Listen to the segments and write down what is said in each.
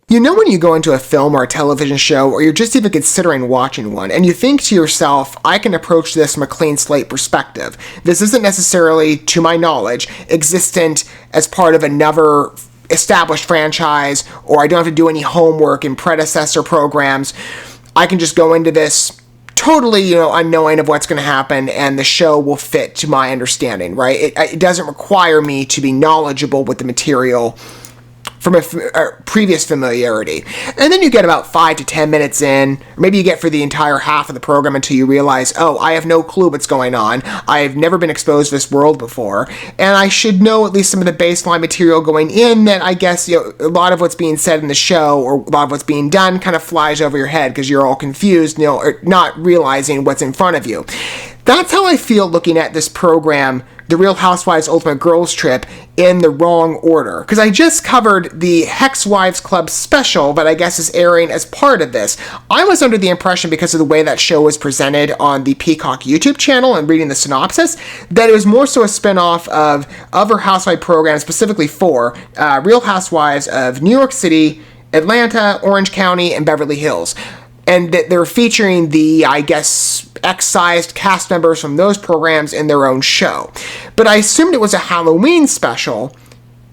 You know when you go into a film or a television show, or you're just even considering watching one, and you think to yourself, I can approach this from a clean slate perspective. This isn't necessarily, to my knowledge, existent as part of another established franchise, or I don't have to do any homework in predecessor programs. I can just go into this totally, unknowing of what's going to happen, and the show will fit to my understanding, right? It doesn't require me to be knowledgeable with the material from a previous familiarity. And then you get about 5 to 10 minutes in, or maybe you get for the entire half of the program until you realize, oh, I have no clue what's going on. I've never been exposed to this world before, and I should know at least some of the baseline material going in that I guess, a lot of what's being said in the show or a lot of what's being done kind of flies over your head because you're all confused, or not realizing what's in front of you. That's how I feel looking at this program, The Real Housewives Ultimate Girls Trip, in the wrong order. Because I just covered the Housewives Club special that I guess is airing as part of this. I was under the impression, because of the way that show was presented on the Peacock YouTube channel and reading the synopsis, that it was more so a spinoff of other housewife programs, specifically 4 Real Housewives of New York City, Atlanta, Orange County, and Beverly Hills. And that they're featuring the, I guess, excised cast members from those programs in their own show. But I assumed it was a Halloween special,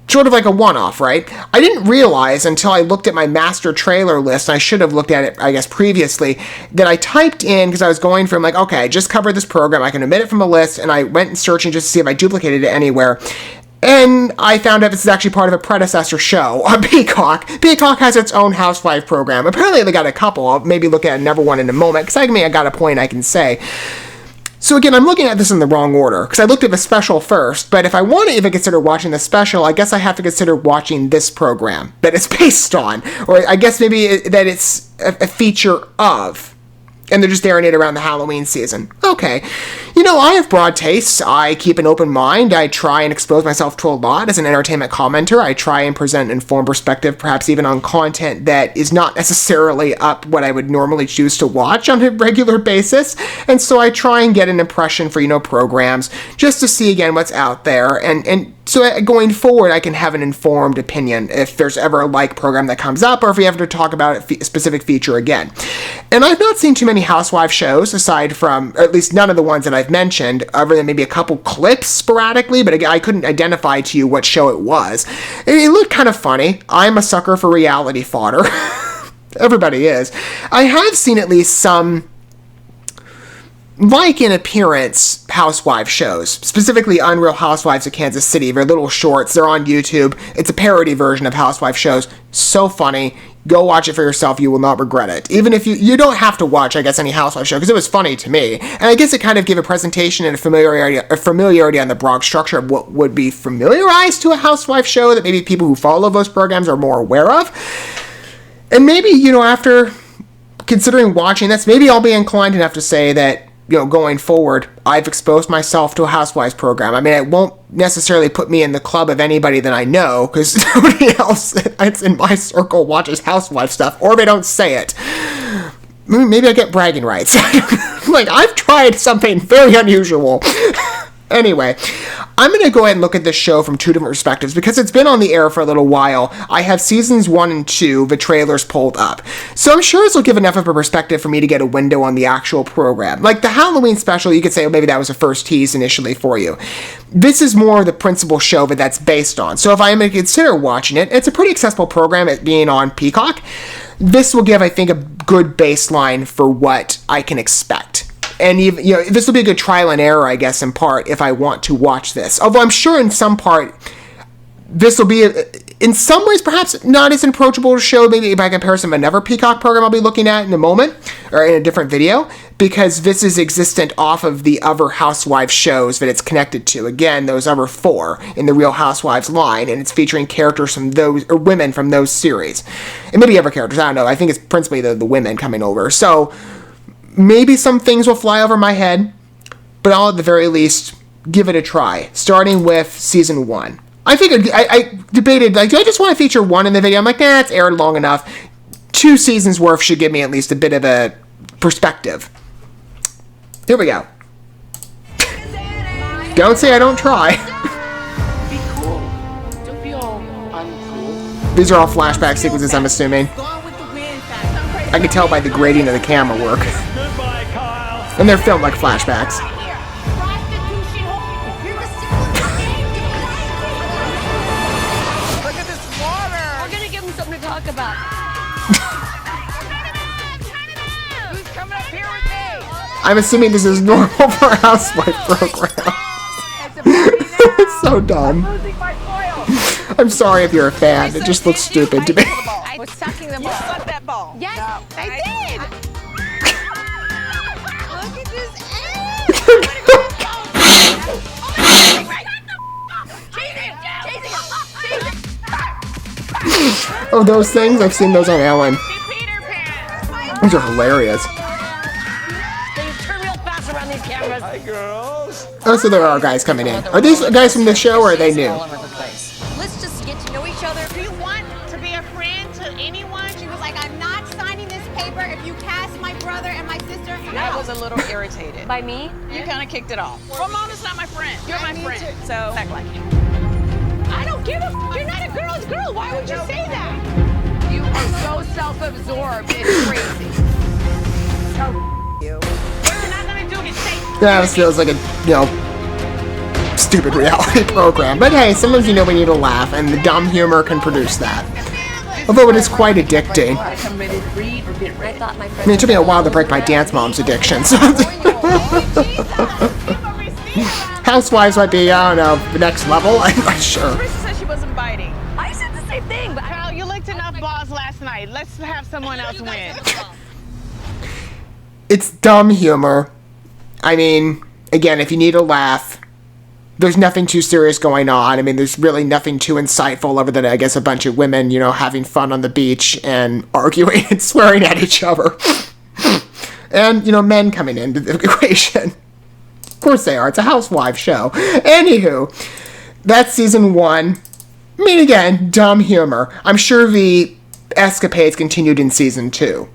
sort of like a one-off, right? I didn't realize until I looked at my master trailer list, and I should have looked at it, I guess, previously, that I typed in, because I was going from like, okay, I just covered this program, I can omit it from the list, and I went and searching just to see if I duplicated it anywhere. And I found out this is actually part of a predecessor show on Peacock. Peacock has its own housewife program. Apparently they got a couple. I'll maybe look at another one in a moment, because I got a point I can say. So again, I'm looking at this in the wrong order, because I looked at the special first, but if I want to even consider watching the special, I guess I have to consider watching this program that it's based on. Or I guess maybe that it's a feature of. And they're just airing it around the Halloween season. Okay. I have broad tastes. I keep an open mind. I try and expose myself to a lot as an entertainment commenter. I try and present an informed perspective, perhaps even on content that is not necessarily up what I would normally choose to watch on a regular basis. And so I try and get an impression for, programs just to see, again, what's out there. And so going forward, I can have an informed opinion if there's ever a like program that comes up, or if we have to talk about a specific feature again. And I've not seen too many housewife shows, aside from, or at least none of the ones that I've mentioned, other than maybe a couple clips sporadically, but again, I couldn't identify to you what show it was. It looked kind of funny. I'm a sucker for reality fodder. Everybody is. I have seen at least some, like in appearance, housewife shows, specifically Unreal Housewives of Kansas City. They're little shorts. They're on YouTube. It's a parody version of housewife shows. So funny. Go watch it for yourself. You will not regret it. Even if you don't have to watch, I guess, any housewife show, because it was funny to me. And I guess it kind of gave a presentation and a familiarity on the broad structure of what would be familiarized to a housewife show that maybe people who follow those programs are more aware of. And maybe, after considering watching this, maybe I'll be inclined enough to say that, going forward, I've exposed myself to a Housewives program. I mean, it won't necessarily put me in the club of anybody that I know, because nobody else that's in my circle watches Housewives stuff, or they don't say it. Maybe I get bragging rights. Like, I've tried something very unusual. Anyway, I'm going to go ahead and look at this show from 2 different perspectives, because it's been on the air for a little while. I have seasons 1 and 2, the trailers pulled up. So I'm sure this will give enough of a perspective for me to get a window on the actual program. Like the Halloween special, you could say, maybe that was a first tease initially for you. This is more the principal show that that's based on. So if I am going to consider watching it, it's a pretty accessible program, it being on Peacock. This will give, I think, a good baseline for what I can expect. And even, this will be a good trial and error, I guess, in part, if I want to watch this. Although I'm sure in some part, this will be, in some ways, perhaps not as an approachable show, maybe by comparison to another Peacock program I'll be looking at in a moment, or in a different video, because this is existent off of the other Housewives shows that it's connected to. Again, those other 4 in the Real Housewives line, and it's featuring characters from those, or women from those series. And maybe other characters, I don't know. I think it's principally the women coming over. So maybe some things will fly over my head, but I'll at the very least give it a try, starting with season 1. I figured, I debated, like, do I just want to feature 1 in the video? I'm like, it's aired long enough. 2 seasons worth should give me at least a bit of a perspective. Here we go. Don't say I don't try. Be cool. Don't be all These are all flashback sequences, I'm assuming. I can tell by the grading of the camera work. And they're filmed like flashbacks. Look at this water! We're gonna give him something to talk about. Who's coming up here with me? I'm assuming this is normal for a housewife program. It's so dumb. I'm losing my foil. I'm sorry if you're a fan. It just looks stupid to me. I was sucking the ball. You sucked that ball. Yes, No, I did. Look at this Oh, those things? I've seen those on Ellen. Peter Pan. Those are hilarious. They turn real fast around these cameras. Hi, girls. Oh, so there are guys coming in. Are these guys from the show or are they new? Let's just get to know each other. Do you want to be a friend to anyone? She was like, I'm not signing this paper if you cast my brother and my sister. I was a little irritated. By me? You kind of kicked it off. Ramona's not my friend. You're my friend. So act like it. I don't give a f. You're not a girl's girl. Why would you say that? You are so self-absorbed. It's crazy. So you. What you're not gonna do is say. Yeah, this feels like a, stupid reality program. But hey, sometimes we need to laugh, and the dumb humor can produce that. Although it is quite addicting. I thought my I mean, it took me a while to break my dance mom's addiction, so... Housewives might be, I don't know, the next level? I'm not sure. Krista said she wasn't biting. I said the same thing, but Kyle, you licked enough balls last night. Let's have someone else win. It's dumb humor. I mean, again, if you need a laugh, there's nothing too serious going on. I mean, there's really nothing too insightful other than, I guess, a bunch of women, having fun on the beach and arguing and swearing at each other. And, men coming into the equation. Of course they are. It's a housewife show. Anywho, that's season 1. I mean, again, dumb humor. I'm sure the escapades continued in season 2.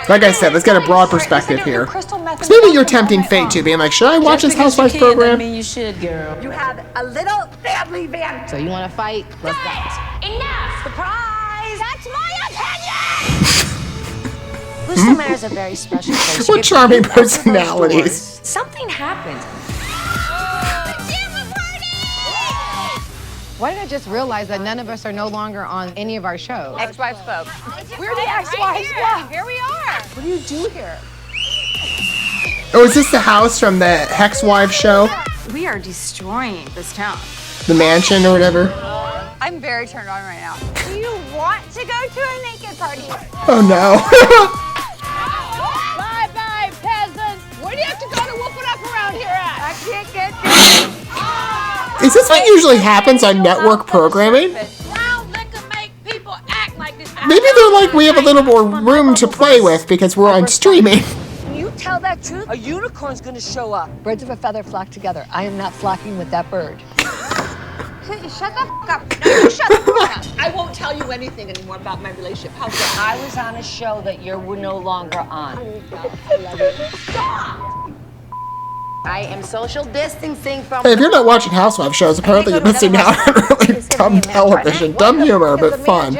Like I said, let's get a broad perspective here. 'Cause maybe you're tempting fate too, being like, should I watch this Housewives program? You should, girl. You have a little family van. So you want to fight? Let's go. Enough. Surprise. That's my opinion. Worcester Manor's a very special place. What charming personalities. Something happened. Why did I just realize that none of us are no longer on any of our shows? Ex-wives folks. We're the ex-wives club. Here we are. What do you do here? Oh, is this the house from the Hexwives show? We are destroying this town. The mansion or whatever? I'm very turned on right now. Do you want to go to a naked party? Oh no. Bye-bye, peasants. Where do you have to go to whoop it up around here at? I can't get this. Is this what usually happens on network programming? Brown liquor make people act like this. Maybe they're like, we have a little more room to play with because we're on streaming. Can you tell that truth? A unicorn's gonna show up. Birds of a feather flock together. I am not flocking with that bird. Shut the f up. No, you shut the f up. I won't tell you anything anymore about my relationship. How's that? I was on a show that you're no longer on. I am social distancing from. Hey, if you're not watching Housewives shows, apparently you're missing out on really dumb television. Dumb humor, but fun.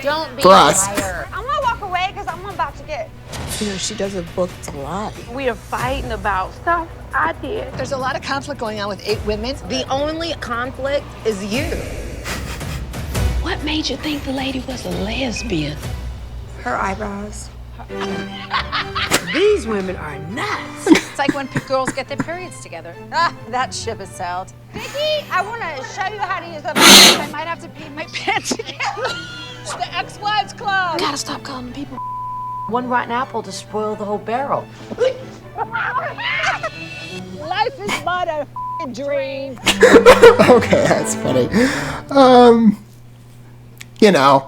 Don't be For us. I'm gonna walk away because I'm about to get. She doesn't book a lot. We are fighting about stuff I did. There's a lot of conflict going on with 8 women. The only conflict is you. What made you think the lady was a lesbian? Her eyebrows. These women are nuts. It's like when girls get their periods together. Ah, that ship has sailed. Vicky, I want to show you how to use a bathroom. I might have to pee my pants again. It's the ex-wives club. Gotta stop calling people one rotten apple to spoil the whole barrel. Life is but a dream. Okay, that's funny.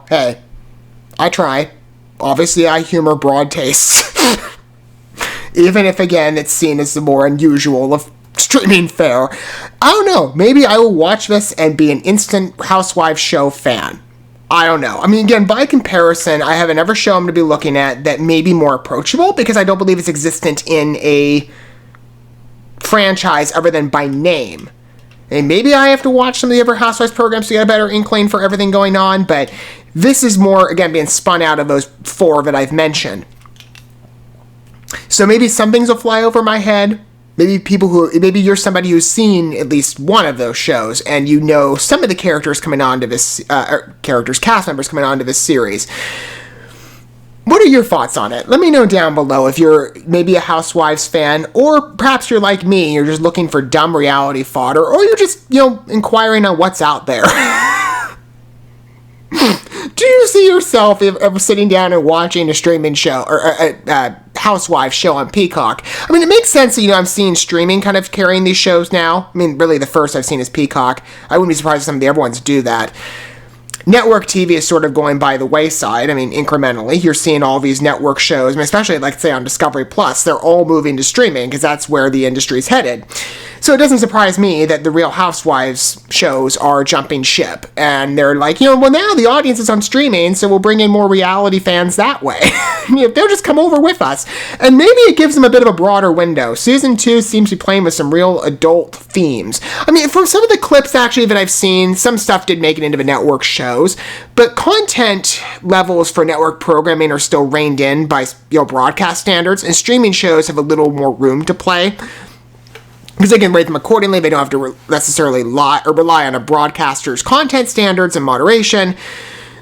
Hey, I try. Obviously, I humor broad tastes. Even if, again, it's seen as the more unusual of streaming fare. I don't know. Maybe I will watch this and be an instant Housewives show fan. I don't know. I mean, again, by comparison, I have another show I'm going to be looking at that may be more approachable because I don't believe it's existent in a franchise other than by name. And maybe I have to watch some of the other Housewives programs to get a better inkling for everything going on, but this is more, again, being spun out of those 4 that I've mentioned. So maybe some things will fly over my head. Maybe you're somebody who's seen at least one of those shows, and you know some of the characters coming on to this, cast members coming on to this series. What are your thoughts on it? Let me know down below if you're maybe a Housewives fan, or perhaps you're like me, you're just looking for dumb reality fodder, or you're just, inquiring on what's out there. Do you see yourself ever sitting down and watching a streaming show, or a Housewives show on Peacock? I mean, it makes sense that, I'm seeing streaming kind of carrying these shows now. I mean, really the first I've seen is Peacock. I wouldn't be surprised if some of the other ones do that. Network TV is sort of going by the wayside. I mean, incrementally, you're seeing all these network shows, especially, like, say, on Discovery Plus, they're all moving to streaming because that's where the industry's headed. So it doesn't surprise me that the Real Housewives shows are jumping ship. And they're like, well, now the audience is on streaming, so we'll bring in more reality fans that way. They'll just come over with us. And maybe it gives them a bit of a broader window. Season 2 seems to be playing with some real adult themes. I mean, from some of the clips, actually, that I've seen, some stuff did make it into the network shows, but content levels for network programming are still reined in by, broadcast standards, and streaming shows have a little more room to play. Because they can rate them accordingly. They don't have to necessarily rely on a broadcaster's content standards and moderation.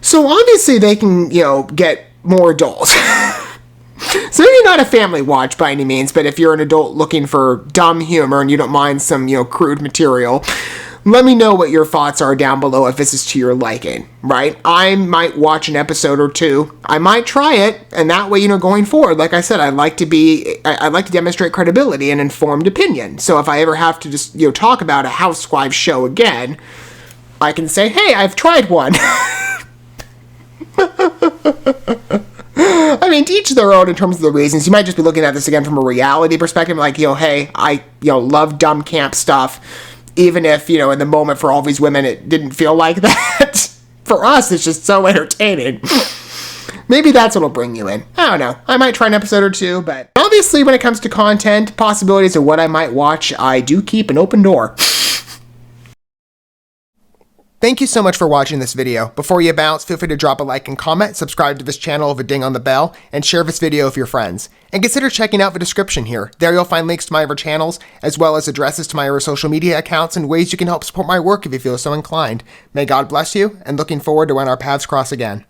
So obviously they can, get more adult. So maybe not a family watch by any means, but if you're an adult looking for dumb humor and you don't mind some, crude material, let me know what your thoughts are down below if this is to your liking, right? I might watch an episode or 2. I might try it, and that way, going forward, like I said, I like to demonstrate credibility and informed opinion. So if I ever have to just, talk about a Housewives show again, I can say, hey, I've tried one. I mean, to each their own in terms of the reasons. You might just be looking at this again from a reality perspective, like, hey, I, love dumb camp stuff. Even if, in the moment for all these women, it didn't feel like that. For us, it's just so entertaining. Maybe that's what'll bring you in. I don't know. I might try an episode or 2, but obviously when it comes to content, possibilities of what I might watch, I do keep an open door. Thank you so much for watching this video. Before you bounce, feel free to drop a like and comment, subscribe to this channel with a ding on the bell, and share this video with your friends. And consider checking out the description here. There you'll find links to my other channels, as well as addresses to my other social media accounts and ways you can help support my work if you feel so inclined. May God bless you, and looking forward to when our paths cross again.